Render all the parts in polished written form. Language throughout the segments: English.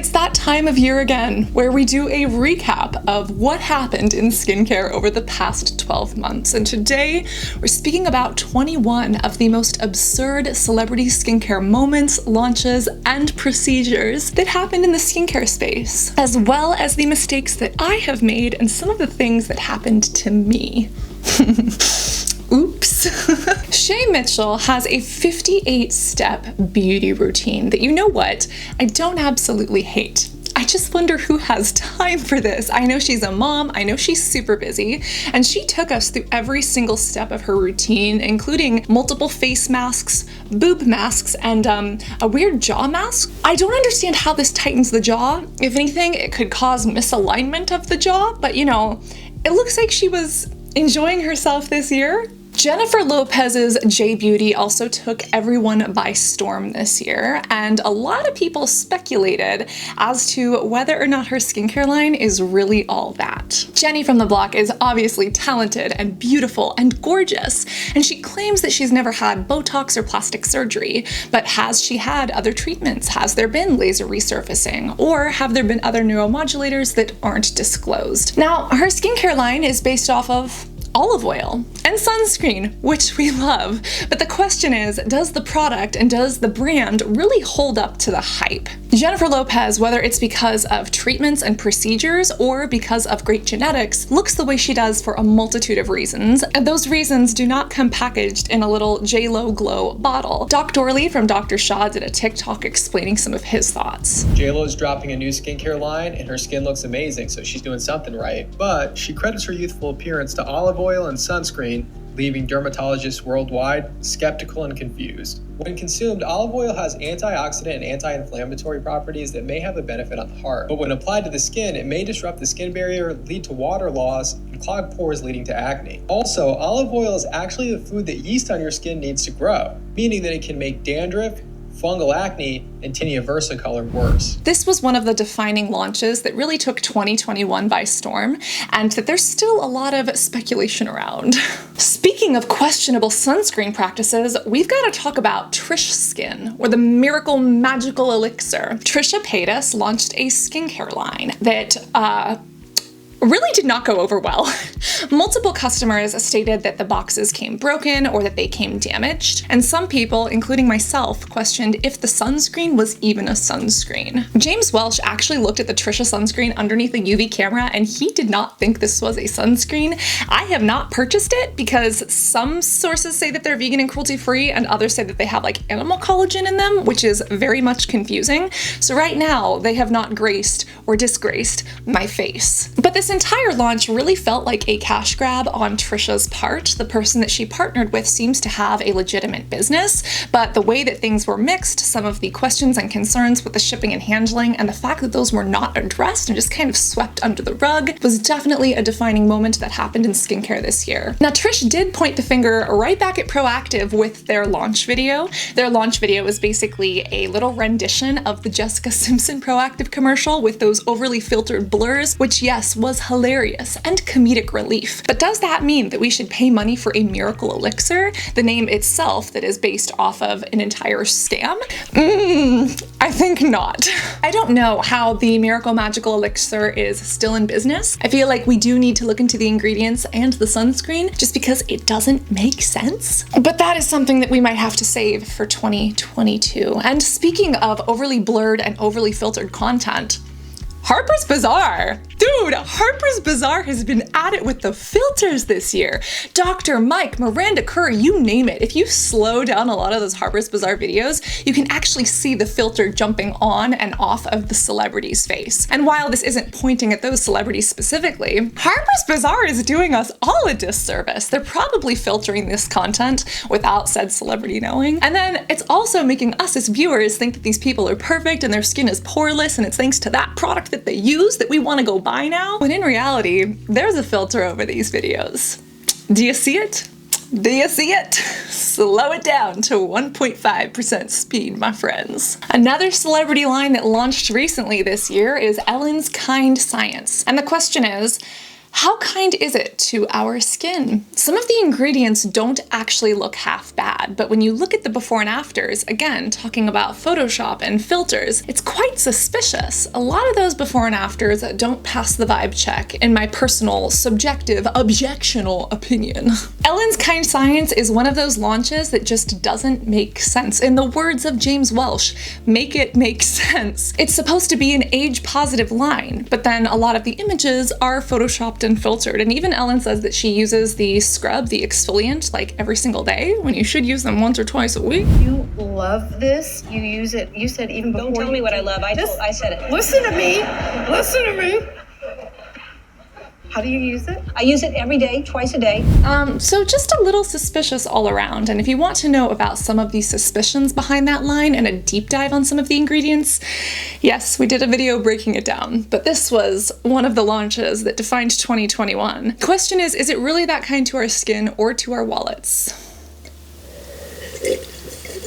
It's that time of year again where we do a recap of what happened in skincare over the past 12 months. And today we're speaking about 21 of the most absurd celebrity skincare moments, launches, and procedures that happened in the skincare space, as well as the mistakes that I have made and some of the things that happened to me. Oops. Shay Mitchell has a 58-step beauty routine that, you know what, I don't absolutely hate. I just wonder who has time for this. I know she's a mom, I know she's super busy, and she took us through every single step of her routine, including multiple face masks, boob masks, and a weird jaw mask. I don't understand how this tightens the jaw. If anything, it could cause misalignment of the jaw, but you know, it looks like she was enjoying herself this year. Jennifer Lopez's JLo Beauty also took everyone by storm this year, and a lot of people speculated as to whether or not her skincare line is really all that. Jenny from the block is obviously talented and beautiful and gorgeous, and she claims that she's never had Botox or plastic surgery, but has she had other treatments? Has there been laser resurfacing? Or have there been other neuromodulators that aren't disclosed? Now, her skincare line is based off of olive oil and sunscreen, which we love. But the question is, does the product and does the brand really hold up to the hype? Jennifer Lopez, whether it's because of treatments and procedures or because of great genetics, looks the way she does for a multitude of reasons, and those reasons do not come packaged in a little JLo Glow bottle. Doc Dorley from Dr. Shaw did a TikTok explaining some of his thoughts. JLo is dropping a new skincare line and her skin looks amazing, so she's doing something right. But she credits her youthful appearance to olive oil and sunscreen, leaving dermatologists worldwide skeptical and confused. When consumed, olive oil has antioxidant and anti-inflammatory properties that may have a benefit on the heart. But when applied to the skin, it may disrupt the skin barrier, lead to water loss, and clog pores leading to acne. Also, olive oil is actually the food that yeast on your skin needs to grow, meaning that it can make dandruff, fungal acne, and tinea versicolor worse. This was one of the defining launches that really took 2021 by storm, and that there's still a lot of speculation around. Speaking of questionable sunscreen practices, we've got to talk about Trish Skin, or the miracle magical elixir. Trisha Paytas launched a skincare line that really did not go over well. Multiple customers stated that the boxes came broken or that they came damaged, and some people, including myself, questioned if the sunscreen was even a sunscreen. James Welsh actually looked at the Trisha sunscreen underneath a UV camera, and he did not think this was a sunscreen. I have not purchased it because some sources say that they're vegan and cruelty-free, and others say that they have like animal collagen in them, which is very much confusing. So right now, they have not graced or disgraced my face. But this entire launch really felt like a cash grab on Trisha's part. The person that she partnered with seems to have a legitimate business, but the way that things were mixed, some of the questions and concerns with the shipping and handling, and the fact that those were not addressed and just kind of swept under the rug was definitely a defining moment that happened in skincare this year. Now, Trish did point the finger right back at Proactive with their launch video. Their launch video was basically a little rendition of the Jessica Simpson Proactive commercial with those overly filtered blurs, which yes, was hilarious and comedic relief. But does that mean that we should pay money for a miracle elixir, the name itself that is based off of an entire scam? I think not. I don't know how the miracle magical elixir is still in business. I feel like we do need to look into the ingredients and the sunscreen just because it doesn't make sense. But that is something that we might have to save for 2022. And speaking of overly blurred and overly filtered content, Harper's Bazaar. Dude, Harper's Bazaar has been at it with the filters this year. Dr. Mike, Miranda Kerr, you name it. If you slow down a lot of those Harper's Bazaar videos, you can actually see the filter jumping on and off of the celebrity's face. And while this isn't pointing at those celebrities specifically, Harper's Bazaar is doing us all a disservice. They're probably filtering this content without said celebrity knowing. And then it's also making us as viewers think that these people are perfect and their skin is poreless and it's thanks to that product that they use that we want to go buy now, when in reality, there's a filter over these videos. Do you see it? Do you see it? Slow it down to 1.5% speed, my friends. Another celebrity line that launched recently this year is Ellen's Kind Science. And the question is, How kind is it to our skin? Some of the ingredients don't actually look half bad, but when you look at the before and afters, again, talking about Photoshop and filters, it's quite suspicious. A lot of those before and afters don't pass the vibe check, in my personal, subjective, objectional opinion. Ellen's Kind Science is one of those launches that just doesn't make sense. In the words of James Welsh, make it make sense. It's supposed to be an age-positive line, but then a lot of the images are photoshopped and filtered, and even Ellen says that she uses the scrub, the exfoliant, like every single day, when you should use them once or twice a week. You love this. You use it. You said even before. Don't tell me what I love. I said it. Listen to me. Listen to me. How do you use it? I use it every day, twice a day. So just a little suspicious all around. And if you want to know about some of the suspicions behind that line and a deep dive on some of the ingredients, yes, we did a video breaking it down, but this was one of the launches that defined 2021. Question is it really that kind to our skin or to our wallets?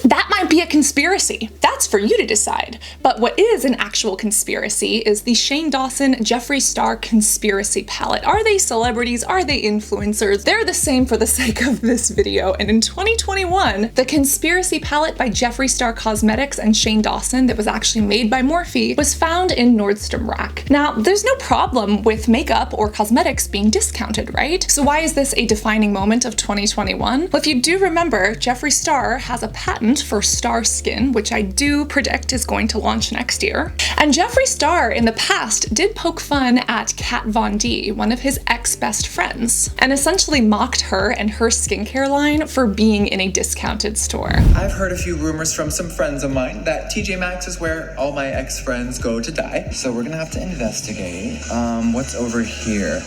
That might be a conspiracy. That's for you to decide. But what is an actual conspiracy is the Shane Dawson Jeffree Star Conspiracy Palette. Are they celebrities? Are they influencers? They're the same for the sake of this video. And in 2021, the Conspiracy Palette by Jeffree Star Cosmetics and Shane Dawson that was actually made by Morphe was found in Nordstrom Rack. Now, there's no problem with makeup or cosmetics being discounted, right? So why is this a defining moment of 2021? Well, if you do remember, Jeffree Star has a patent for Star Skin, which I do predict is going to launch next year. And Jeffree Star in the past did poke fun at Kat Von D, one of his ex-best friends, and essentially mocked her and her skincare line for being in a discounted store. I've heard a few rumors from some friends of mine that TJ Maxx is where all my ex-friends go to die. So we're gonna have to investigate. What's over here?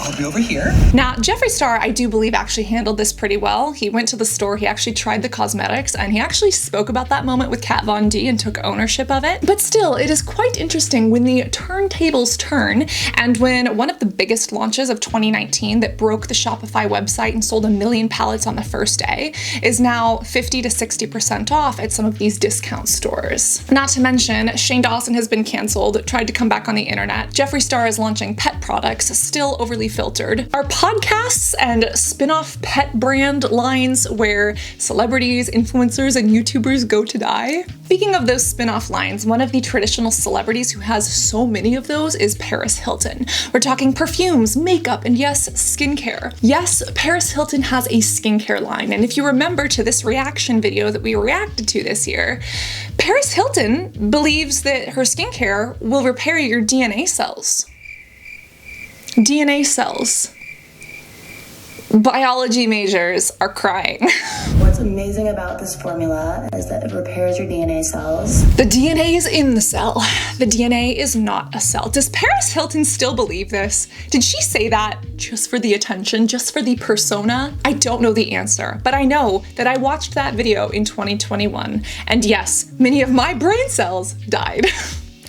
I'll be over here. Now, Jeffree Star, I do believe, actually handled this pretty well. He went to the store, he actually tried the cosmetics, and he actually spoke about that moment with Kat Von D and took ownership of it. But still, it is quite interesting when the turntables turn, and when one of the biggest launches of 2019 that broke the Shopify website and sold 1 million palettes on the first day is now 50 to 60% off at some of these discount stores. Not to mention, Shane Dawson has been canceled, tried to come back on the internet. Jeffree Star is launching pet products, still overly filtered. Are podcasts and spin-off pet brand lines where celebrities, influencers, and YouTubers go to die? Speaking of those spin-off lines, one of the traditional celebrities who has so many of those is Paris Hilton. We're talking perfumes, makeup, and yes, skincare. Yes, Paris Hilton has a skincare line, and if you remember to this reaction video that we reacted to this year, Paris Hilton believes that her skincare will repair your DNA cells. DNA cells. Biology majors are crying. What's amazing about this formula is that it repairs your DNA cells. The DNA is in the cell. The DNA is not a cell. Does Paris Hilton still believe this? Did she say that just for the attention, just for the persona? I don't know the answer, but I know that I watched that video in 2021, and yes, many of my brain cells died.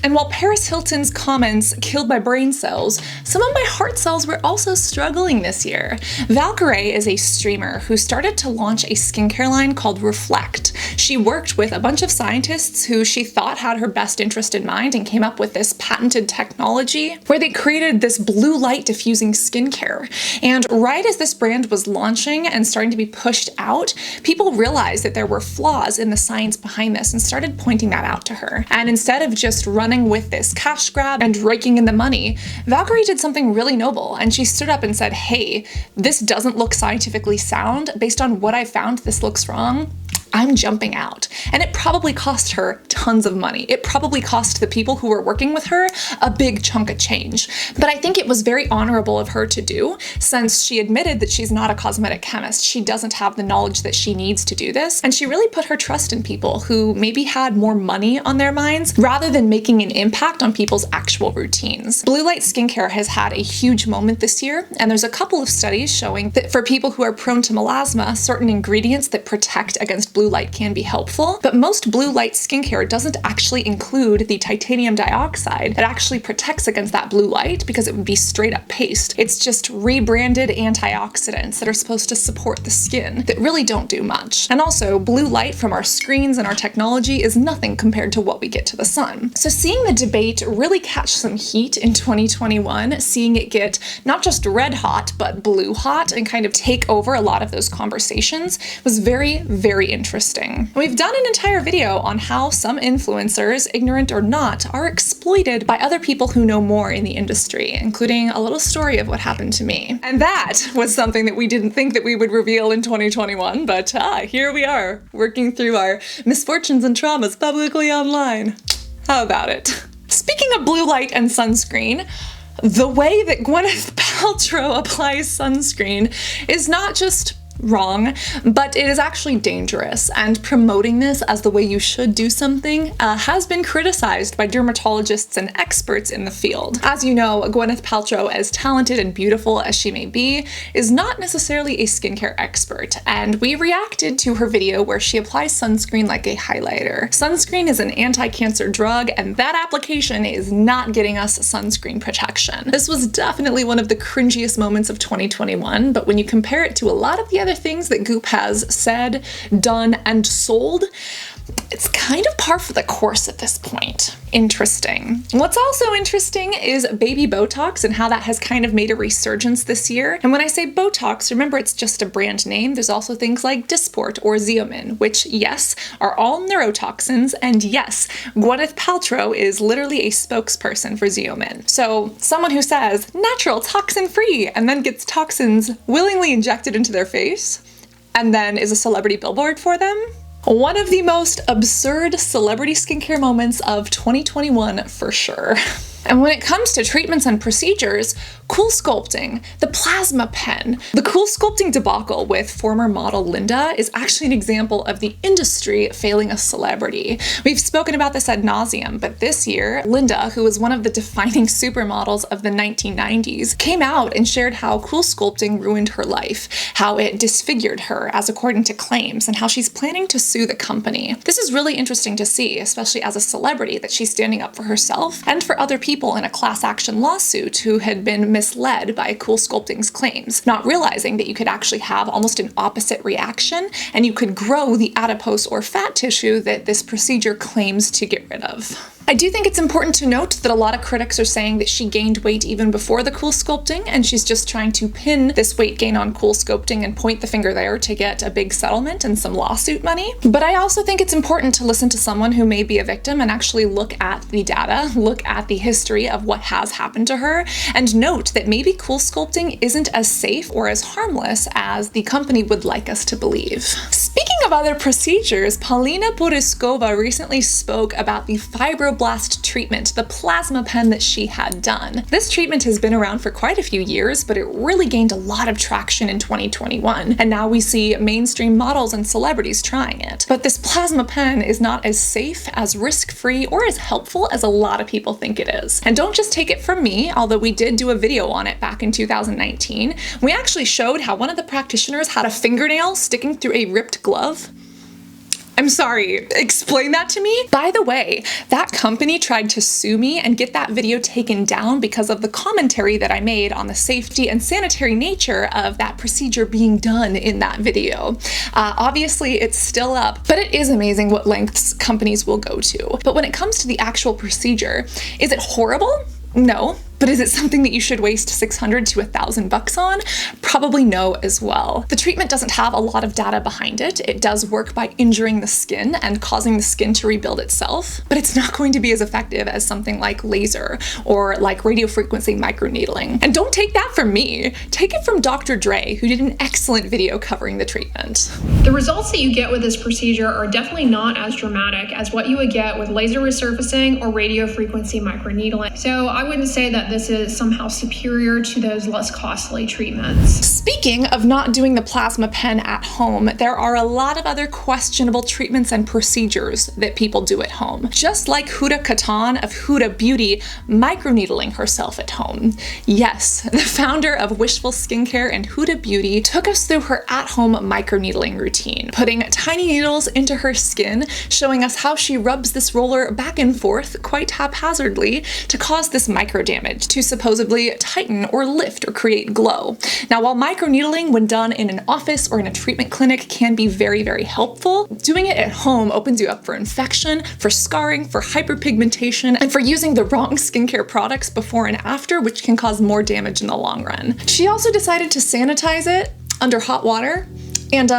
And while Paris Hilton's comments killed my brain cells, some of my heart cells were also struggling this year. Valkyrae is a streamer who started to launch a skincare line called Reflect. She worked with a bunch of scientists who she thought had her best interest in mind and came up with this patented technology where they created this blue light diffusing skincare. And right as this brand was launching and starting to be pushed out, people realized that there were flaws in the science behind this and started pointing that out to her. And instead of just running with this cash grab and raking in the money, Valkyrae did something really noble, and she stood up and said, hey, this doesn't look scientifically sound. Based on what I found, this looks wrong. I'm jumping out. And it probably cost her tons of money. It probably cost the people who were working with her a big chunk of change. But I think it was very honorable of her to do, since she admitted that she's not a cosmetic chemist. She doesn't have the knowledge that she needs to do this. And she really put her trust in people who maybe had more money on their minds rather than making an impact on people's actual routines. Blue light skincare has had a huge moment this year, and there's a couple of studies showing that for people who are prone to melasma, certain ingredients that protect against blue blue light can be helpful, but most blue light skincare doesn't actually include the titanium dioxide that actually protects against that blue light because it would be straight up paste. It's just rebranded antioxidants that are supposed to support the skin that really don't do much. And also, blue light from our screens and our technology is nothing compared to what we get to the sun. So seeing the debate really catch some heat in 2021, seeing it get not just red hot, but blue hot and kind of take over a lot of those conversations was very, very interesting. We've done an entire video on how some influencers, ignorant or not, are exploited by other people who know more in the industry, including a little story of what happened to me. And that was something that we didn't think that we would reveal in 2021, but here we are, working through our misfortunes and traumas publicly online. How about it? Speaking of blue light and sunscreen, the way that Gwyneth Paltrow applies sunscreen is not just wrong, but it is actually dangerous, and promoting this as the way you should do something has been criticized by dermatologists and experts in the field. As you know, Gwyneth Paltrow, as talented and beautiful as she may be, is not necessarily a skincare expert, and we reacted to her video where she applies sunscreen like a highlighter. Sunscreen is an anti-cancer drug, and that application is not getting us sunscreen protection. This was definitely one of the cringiest moments of 2021, but when you compare it to a lot of the other things that Goop has said, done, and sold, it's kind of par for the course at this point. Interesting. What's also interesting is baby Botox and how that has kind of made a resurgence this year. And when I say Botox, remember it's just a brand name. There's also things like Dysport or Xeomin, which, yes, are all neurotoxins, and yes, Gwyneth Paltrow is literally a spokesperson for Xeomin. So someone who says natural, toxin-free, and then gets toxins willingly injected into their face, and then is a celebrity billboard for them? One of the most absurd celebrity skincare moments of 2021 for sure. And when it comes to treatments and procedures, UnCoolSculpting, the plasma pen, the UnCoolSculpting debacle with former model Linda is actually an example of the industry failing a celebrity. We've spoken about this ad nauseum, but this year, Linda, who was one of the defining supermodels of the 1990s, came out and shared how UnCoolSculpting ruined her life, how it disfigured her, as according to claims, and how she's planning to sue the company. This is really interesting to see, especially as a celebrity, that she's standing up for herself and for other people in a class action lawsuit who had been misled by UnCoolSculpting's claims, not realizing that you could actually have almost an opposite reaction and you could grow the adipose or fat tissue that this procedure claims to get rid of. I do think it's important to note that a lot of critics are saying that she gained weight even before the UnCoolSculpting, and she's just trying to pin this weight gain on UnCoolSculpting and point the finger there to get a big settlement and some lawsuit money. But I also think it's important to listen to someone who may be a victim and actually look at the data, look at the history of what has happened to her, and note that maybe UnCoolSculpting isn't as safe or as harmless as the company would like us to believe. Speaking of other procedures, Paulina Porizkova recently spoke about the fibroblast treatment, the plasma pen that she had done. This treatment has been around for quite a few years, but it really gained a lot of traction in 2021, and now we see mainstream models and celebrities trying it. But this plasma pen is not as safe, as risk-free, or as helpful as a lot of people think it is. And don't just take it from me, although we did do a video on it back in 2019. We actually showed how one of the practitioners had a fingernail sticking through a ripped glove. I'm sorry, explain that to me? By the way, that company tried to sue me and get that video taken down because of the commentary that I made on the safety and sanitary nature of that procedure being done in that video. Obviously, it's still up, but it is amazing what lengths companies will go to. But when it comes to the actual procedure, is it horrible? No. But is it something that you should waste $600 to $1,000 on? Probably no as well. The treatment doesn't have a lot of data behind it. It does work by injuring the skin and causing the skin to rebuild itself, but it's not going to be as effective as something like laser or like radiofrequency microneedling. And don't take that from me. Take it from Dr. Dre, who did an excellent video covering the treatment. The results that you get with this procedure are definitely not as dramatic as what you would get with laser resurfacing or radiofrequency microneedling. So I wouldn't say that this is somehow superior to those less costly treatments. Speaking of not doing the plasma pen at home, there are a lot of other questionable treatments and procedures that people do at home. Just like Huda Katan of Huda Beauty microneedling herself at home. Yes, the founder of Wishful Skincare and Huda Beauty took us through her at-home microneedling routine, putting tiny needles into her skin, showing us how she rubs this roller back and forth quite haphazardly to cause this micro damage to supposedly tighten or lift or create glow. Now, while microneedling when done in an office or in a treatment clinic can be very, very helpful, doing it at home opens you up for infection, for scarring, for hyperpigmentation, and for using the wrong skincare products before and after, which can cause more damage in the long run. She also decided to sanitize it under hot water, and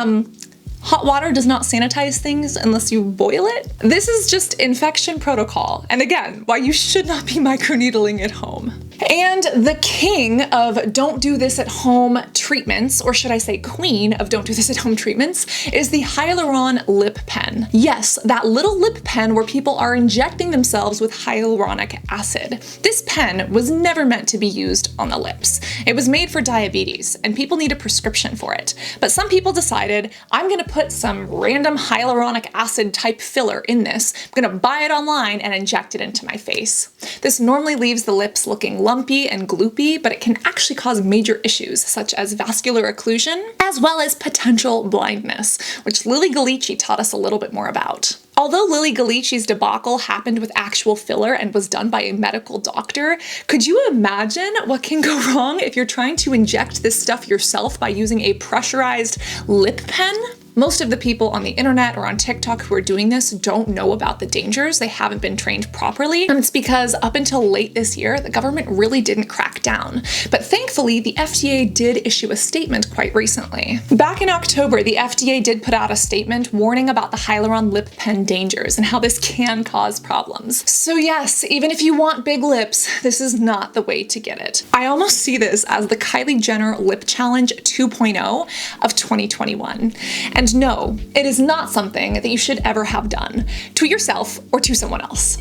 hot water does not sanitize things unless you boil it. This is just infection protocol, and again, why you should not be microneedling at home. And the king of don't do this at home treatments, or should I say queen of don't do this at home treatments, is the Hyaluron Lip Pen. Yes, that little lip pen where people are injecting themselves with hyaluronic acid. This pen was never meant to be used on the lips. It was made for diabetes, and people need a prescription for it. But some people decided, I'm gonna put some random hyaluronic acid type filler in this. I'm gonna buy it online and inject it into my face. This normally leaves the lips looking lumpy and gloopy, but it can actually cause major issues such as vascular occlusion, as well as potential blindness, which Lily Ghalichi taught us a little bit more about. Although Lily Ghalichi's debacle happened with actual filler and was done by a medical doctor, could you imagine what can go wrong if you're trying to inject this stuff yourself by using a pressurized lip pen? Most of the people on the internet or on TikTok who are doing this don't know about the dangers. They haven't been trained properly. And it's because up until late this year, the government really didn't crack down. But thankfully, the FDA did issue a statement quite recently. Back in October, the FDA did put out a statement warning about the Hyaluron Lip Pen dangers and how this can cause problems. So yes, even if you want big lips, this is not the way to get it. I almost see this as the Kylie Jenner Lip Challenge 2.0 of 2021. And no, it is not something that you should ever have done to yourself or to someone else.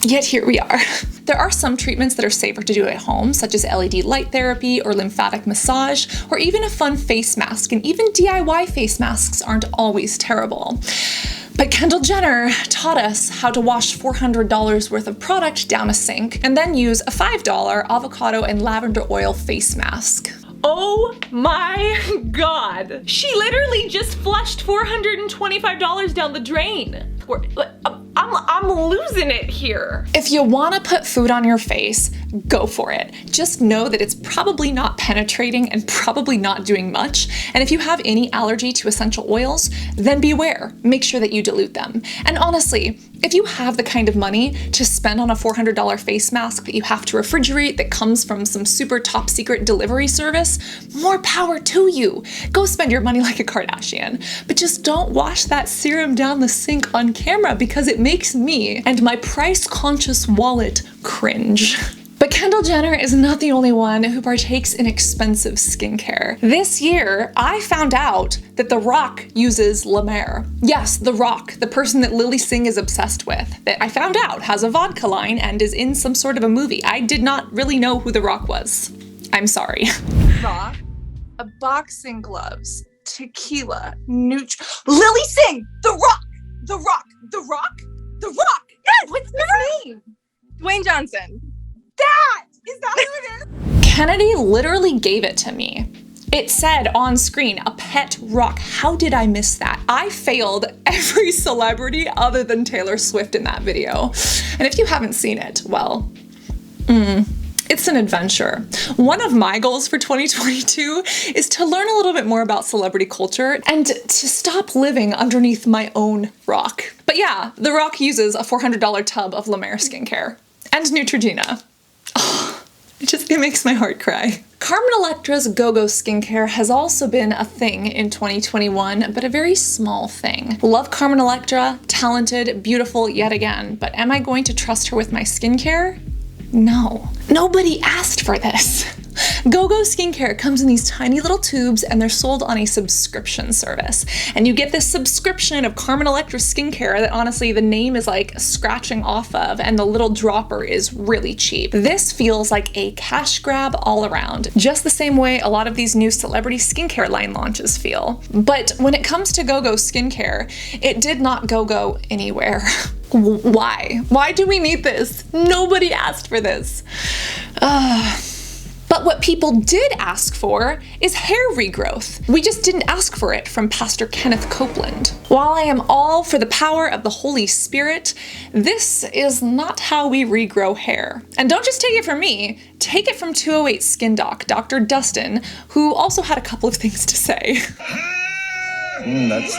Yet here we are. There are some treatments that are safer to do at home, such as LED light therapy or lymphatic massage, or even a fun face mask, and even DIY face masks aren't always terrible. But Kendall Jenner taught us how to wash $400 worth of product down a sink and then use a $5 avocado and lavender oil face mask. Oh my God. She literally just flushed $425 down the drain. I'm losing it here. If you want to put food on your face, go for it. Just know that it's probably not penetrating and probably not doing much. And if you have any allergy to essential oils, then beware. Make sure that you dilute them. And honestly, if you have the kind of money to spend on a $400 face mask that you have to refrigerate that comes from some super top secret delivery service, more power to you. Go spend your money like a Kardashian. But just don't wash that serum down the sink on camera because it makes me and my price-conscious wallet cringe. But Kendall Jenner is not the only one who partakes in expensive skincare. This year, I found out that The Rock uses La Mer. Yes, The Rock, the person that Lily Singh is obsessed with, that I found out has a vodka line and is in some sort of a movie. I did not really know who The Rock was. I'm sorry. Rock, a boxing gloves, tequila, Lily Singh! The Rock! The Rock! The Rock! The Rock! Yes! What's his name? Dwayne Johnson. Is that who it is? Kennedy literally gave it to me. It said on screen, a pet rock. How did I miss that? I failed every celebrity other than Taylor Swift in that video. And if you haven't seen it, well, it's an adventure. One of my goals for 2022 is to learn a little bit more about celebrity culture and to stop living underneath my own rock. But yeah, The Rock uses a $400 tub of La Mer skincare and Neutrogena. Oh, it makes my heart cry. Carmen Electra's GoGo skincare has also been a thing in 2021, but a very small thing. Love Carmen Electra, talented, beautiful yet again, but am I going to trust her with my skincare? No. Nobody asked for this. GoGo skincare comes in these tiny little tubes and they're sold on a subscription service. And you get this subscription of Carmen Electra skincare that honestly the name is like scratching off of, and the little dropper is really cheap. This feels like a cash grab all around, just the same way a lot of these new celebrity skincare line launches feel. But when it comes to GoGo skincare, it did not go anywhere. Why? Why do we need this? Nobody asked for this. But what people did ask for is hair regrowth. We just didn't ask for it from Pastor Kenneth Copeland. While I am all for the power of the Holy Spirit, this is not how we regrow hair. And don't just take it from me, take it from 208 Skin Doc, Dr. Dustin, who also had a couple of things to say. That's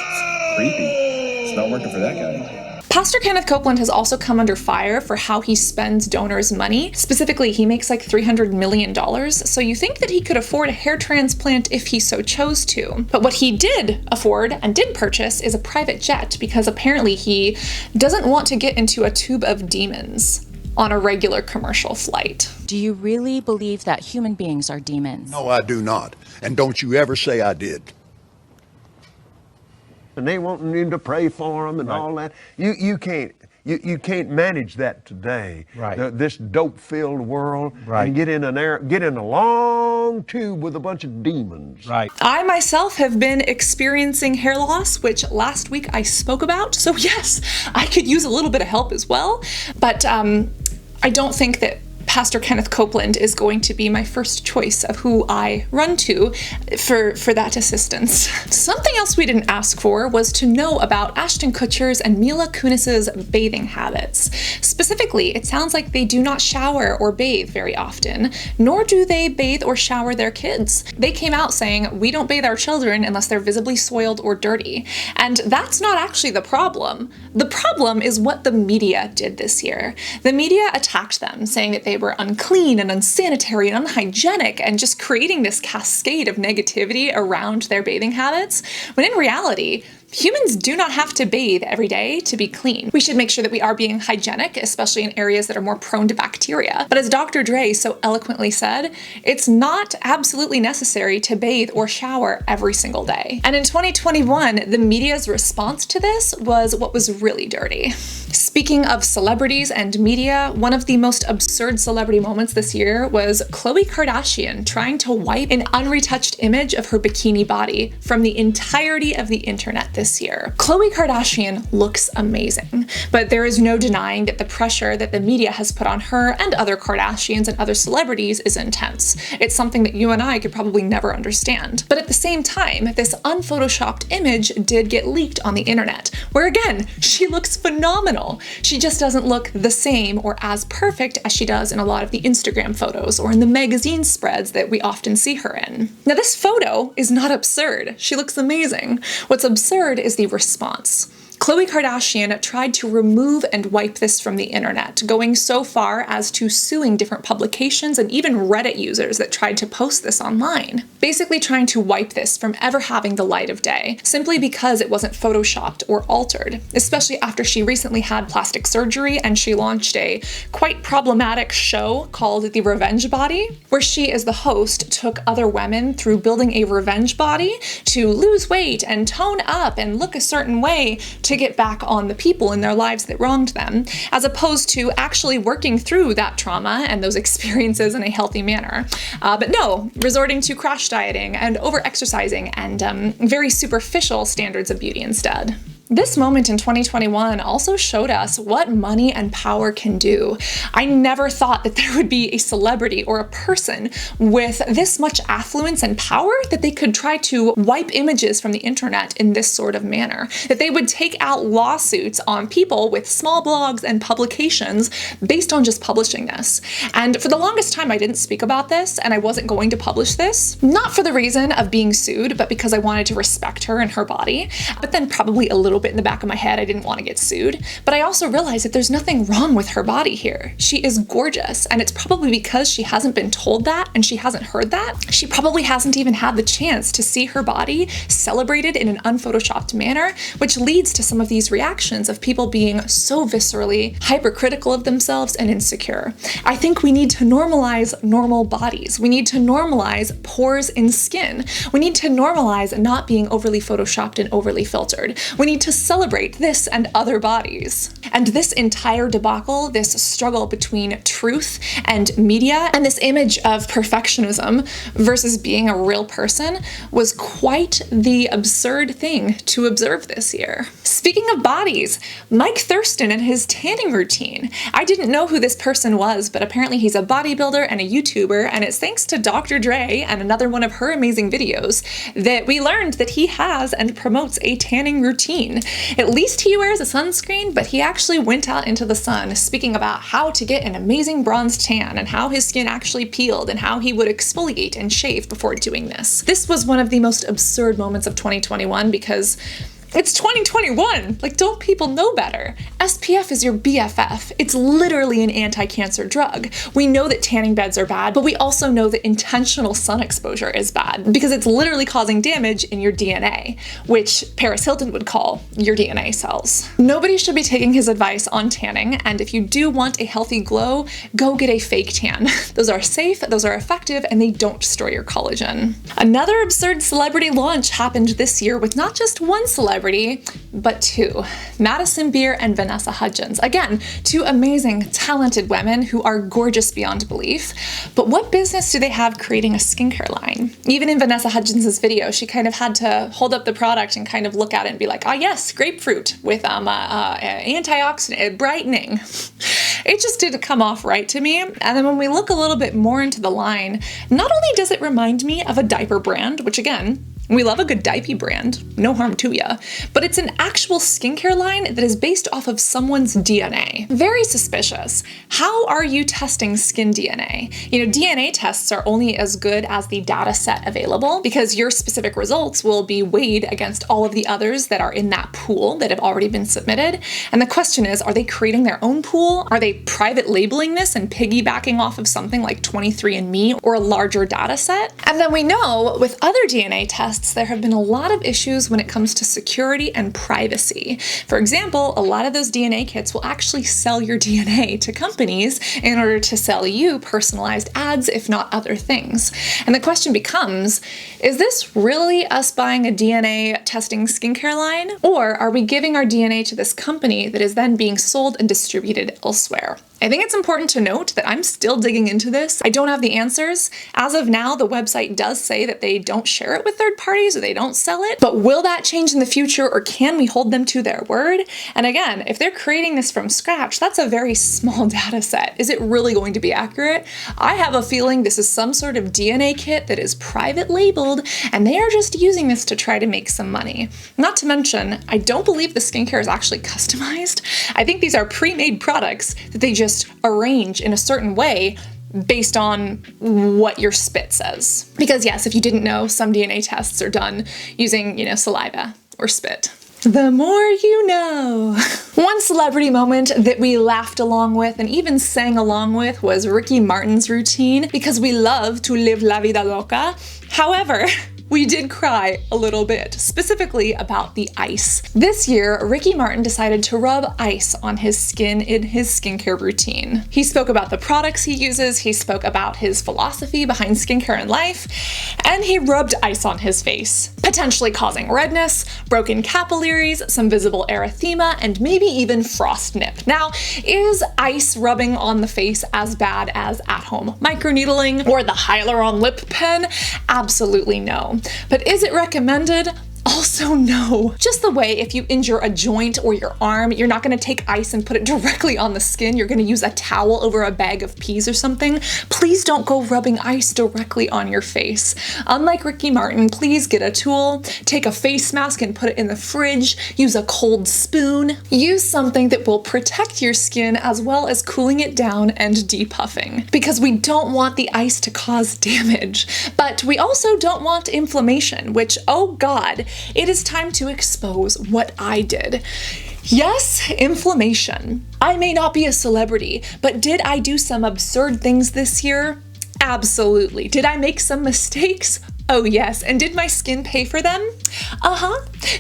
creepy. It's not working for that guy. Pastor Kenneth Copeland has also come under fire for how he spends donors' money. Specifically, he makes like $300 million, so you think that he could afford a hair transplant if he so chose to. But what he did afford and did purchase is a private jet, because apparently he doesn't want to get into a tube of demons on a regular commercial flight. Do you really believe that human beings are demons? No, I do not. And don't you ever say I did. And they wanting you to pray for them and all that. You can't manage that today. Right. This dope-filled world. Right. And get in a long tube with a bunch of demons. Right. I myself have been experiencing hair loss, which last week I spoke about. So yes, I could use a little bit of help as well. But I don't think that Pastor Kenneth Copeland is going to be my first choice of who I run to for that assistance. Something else we didn't ask for was to know about Ashton Kutcher's and Mila Kunis's bathing habits. Specifically, it sounds like they do not shower or bathe very often, nor do they bathe or shower their kids. They came out saying, we don't bathe our children unless they're visibly soiled or dirty. And that's not actually the problem. The problem is what the media did this year. The media attacked them, saying that they were unclean and unsanitary and unhygienic, and just creating this cascade of negativity around their bathing habits, when in reality, humans do not have to bathe every day to be clean. We should make sure that we are being hygienic, especially in areas that are more prone to bacteria. But as Dr. Dre so eloquently said, it's not absolutely necessary to bathe or shower every single day. And in 2021, the media's response to this was what was really dirty. Speaking of celebrities and media, one of the most absurd celebrity moments this year was Khloe Kardashian trying to wipe an unretouched image of her bikini body from the entirety of the internet this year. Khloe Kardashian looks amazing, but there is no denying that the pressure that the media has put on her and other Kardashians and other celebrities is intense. It's something that you and I could probably never understand. But at the same time, this unphotoshopped image did get leaked on the internet, where again, she looks phenomenal. She just doesn't look the same or as perfect as she does in a lot of the Instagram photos or in the magazine spreads that we often see her in. Now, this photo is not absurd. She looks amazing. What's absurd is the response. Khloe Kardashian tried to remove and wipe this from the internet, going so far as to suing different publications and even Reddit users that tried to post this online. Basically trying to wipe this from ever having the light of day, simply because it wasn't photoshopped or altered, especially after she recently had plastic surgery and she launched a quite problematic show called The Revenge Body, where she as the host took other women through building a revenge body to lose weight and tone up and look a certain way to get back on the people in their lives that wronged them, as opposed to actually working through that trauma and those experiences in a healthy manner. But no, resorting to crash dieting and over-exercising and very superficial standards of beauty instead. This moment in 2021 also showed us what money and power can do. I never thought that there would be a celebrity or a person with this much affluence and power that they could try to wipe images from the internet in this sort of manner, that they would take out lawsuits on people with small blogs and publications based on just publishing this. And for the longest time, I didn't speak about this, and I wasn't going to publish this, not for the reason of being sued, but because I wanted to respect her and her body, but then probably a little little bit in the back of my head. I didn't want to get sued. But I also realized that there's nothing wrong with her body here. She is gorgeous, and it's probably because she hasn't been told that and she hasn't heard that. She probably hasn't even had the chance to see her body celebrated in an unphotoshopped manner, which leads to some of these reactions of people being so viscerally hypercritical of themselves and insecure. I think we need to normalize normal bodies. We need to normalize pores in skin. We need to normalize not being overly photoshopped and overly filtered. We need to celebrate this and other bodies. And this entire debacle, this struggle between truth and media, and this image of perfectionism versus being a real person was quite the absurd thing to observe this year. Speaking of bodies, Mike Thurston and his tanning routine. I didn't know who this person was, but apparently he's a bodybuilder and a YouTuber, and it's thanks to Dr. Dre and another one of her amazing videos that we learned that he has and promotes a tanning routine. At least he wears a sunscreen, but he actually went out into the sun speaking about how to get an amazing bronze tan and how his skin actually peeled and how he would exfoliate and shave before doing this. This was one of the most absurd moments of 2021 because it's 2021. Like, don't people know better? SPF is your BFF. It's literally an anti-cancer drug. We know that tanning beds are bad, but we also know that intentional sun exposure is bad because it's literally causing damage in your DNA, which Paris Hilton would call your DNA cells. Nobody should be taking his advice on tanning, and if you do want a healthy glow, go get a fake tan. Those are safe, those are effective, and they don't destroy your collagen. Another absurd celebrity launch happened this year with not just one celebrity, but two. Madison Beer and Vanessa Hudgens. Again, two amazing, talented women who are gorgeous beyond belief. But what business do they have creating a skincare line? Even in Vanessa Hudgens' video, she kind of had to hold up the product and kind of look at it and be like, ah yes, grapefruit with antioxidant brightening. It just didn't come off right to me. And then when we look a little bit more into the line, not only does it remind me of a diaper brand, which again, we love a good diaper brand, no harm to ya, but it's an actual skincare line that is based off of someone's DNA. Very suspicious. How are you testing skin DNA? You know, DNA tests are only as good as the data set available because your specific results will be weighed against all of the others that are in that pool that have already been submitted. And the question is, are they creating their own pool? Are they private labeling this and piggybacking off of something like 23andMe or a larger data set? And then we know with other DNA tests, there have been a lot of issues when it comes to security and privacy. For example, a lot of those DNA kits will actually sell your DNA to companies in order to sell you personalized ads, if not other things. And the question becomes, is this really us buying a DNA testing skincare line? Or are we giving our DNA to this company that is then being sold and distributed elsewhere? I think it's important to note that I'm still digging into this. I don't have the answers. As of now, the website does say that they don't share it with third parties or they don't sell it, but will that change in the future or can we hold them to their word? And again, if they're creating this from scratch, that's a very small data set. Is it really going to be accurate? I have a feeling this is some sort of DNA kit that is private labeled and they are just using this to try to make some money. Not to mention, I don't believe the skincare is actually customized. I think these are pre-made products that they just arrange in a certain way based on what your spit says. Because yes, if you didn't know, some DNA tests are done using, saliva or spit. The more you know. One celebrity moment that we laughed along with and even sang along with was Ricky Martin's routine because we love to live la vida loca. However, we did cry a little bit, specifically about the ice. This year, Ricky Martin decided to rub ice on his skin in his skincare routine. He spoke about the products he uses, he spoke about his philosophy behind skincare and life, and he rubbed ice on his face, potentially causing redness, broken capillaries, some visible erythema, and maybe even frost nip. Now, is ice rubbing on the face as bad as at-home microneedling or the Hyaluron Lip Pen? Absolutely no. But is it recommended? Also no. Just the way if you injure a joint or your arm, you're not gonna take ice and put it directly on the skin. You're gonna use a towel over a bag of peas or something. Please don't go rubbing ice directly on your face. Unlike Ricky Martin, please get a tool, take a face mask and put it in the fridge, use a cold spoon, use something that will protect your skin as well as cooling it down and depuffing. Because we don't want the ice to cause damage, but we also don't want inflammation, which, oh God, it is time to expose what I did. Yes, inflammation. I may not be a celebrity, but did I do some absurd things this year? Absolutely. Did I make some mistakes? Oh yes, and did my skin pay for them?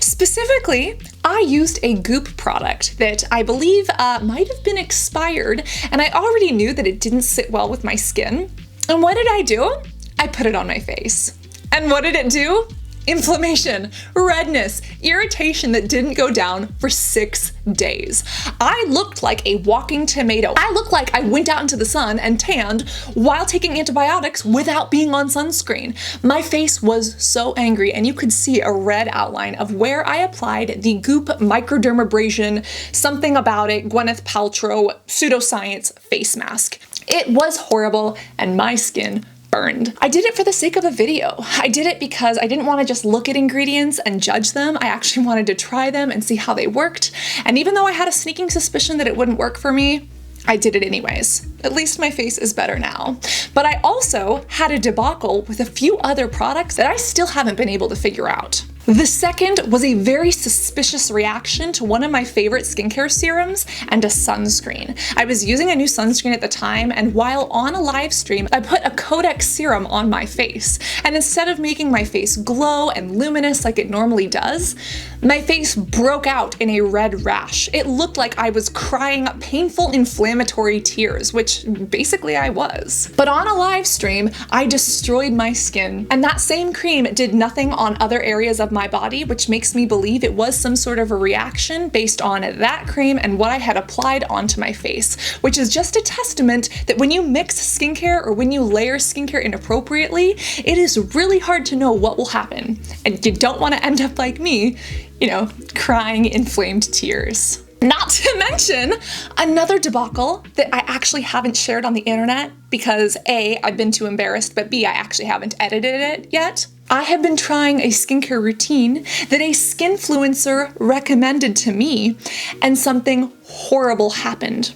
Specifically, I used a Goop product that I believe might have been expired, and I already knew that it didn't sit well with my skin. And what did I do? I put it on my face. And what did it do? Inflammation, redness, irritation that didn't go down for 6 days. I looked like a walking tomato. I looked like I went out into the sun and tanned while taking antibiotics without being on sunscreen. My face was so angry, and you could see a red outline of where I applied the Goop microdermabrasion, something about it, Gwyneth Paltrow pseudoscience face mask. It was horrible, and my skin burned. I did it for the sake of a video. I did it because I didn't want to just look at ingredients and judge them. I actually wanted to try them and see how they worked. And even though I had a sneaking suspicion that it wouldn't work for me, I did it anyways. At least my face is better now. But I also had a debacle with a few other products that I still haven't been able to figure out. The second was a very suspicious reaction to one of my favorite skincare serums and a sunscreen. I was using a new sunscreen at the time, and while on a live stream, I put a Codex serum on my face. And instead of making my face glow and luminous like it normally does, my face broke out in a red rash. It looked like I was crying painful inflammatory tears, which basically I was. But on a live stream, I destroyed my skin, and that same cream did nothing on other areas of my body, which makes me believe it was some sort of a reaction based on that cream and what I had applied onto my face, which is just a testament that when you mix skincare or when you layer skincare inappropriately, it is really hard to know what will happen. And you don't want to end up like me, you know, crying inflamed tears. Not to mention another debacle that I actually haven't shared on the internet because A, I've been too embarrassed, but B, I actually haven't edited it yet. I have been trying a skincare routine that a skinfluencer recommended to me, and something horrible happened.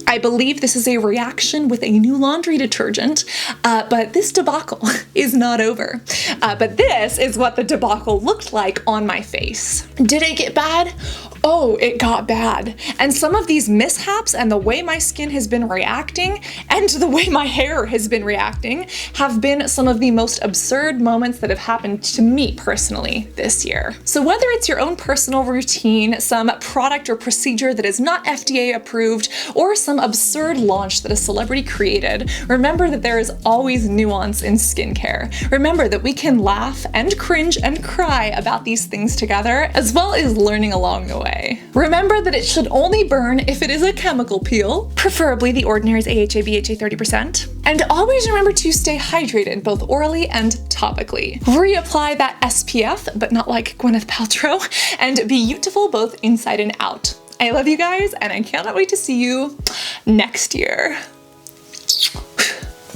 I believe this is a reaction with a new laundry detergent, but this debacle is not over. But this is what the debacle looked like on my face. Did it get bad? Oh, it got bad. And some of these mishaps and the way my skin has been reacting and the way my hair has been reacting have been some of the most absurd moments that have happened to me personally this year. So whether it's your own personal routine, some product or procedure that is not FDA approved, or some absurd launch that a celebrity created, remember that there is always nuance in skincare. Remember that we can laugh and cringe and cry about these things together, as well as learning along the way. Remember that it should only burn if it is a chemical peel, preferably the Ordinary's AHA BHA 30%. And always remember to stay hydrated, both orally and topically. Reapply that SPF, but not like Gwyneth Paltrow, and be beautiful both inside and out. I love you guys, and I cannot wait to see you next year.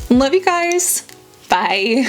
Love you guys. Bye.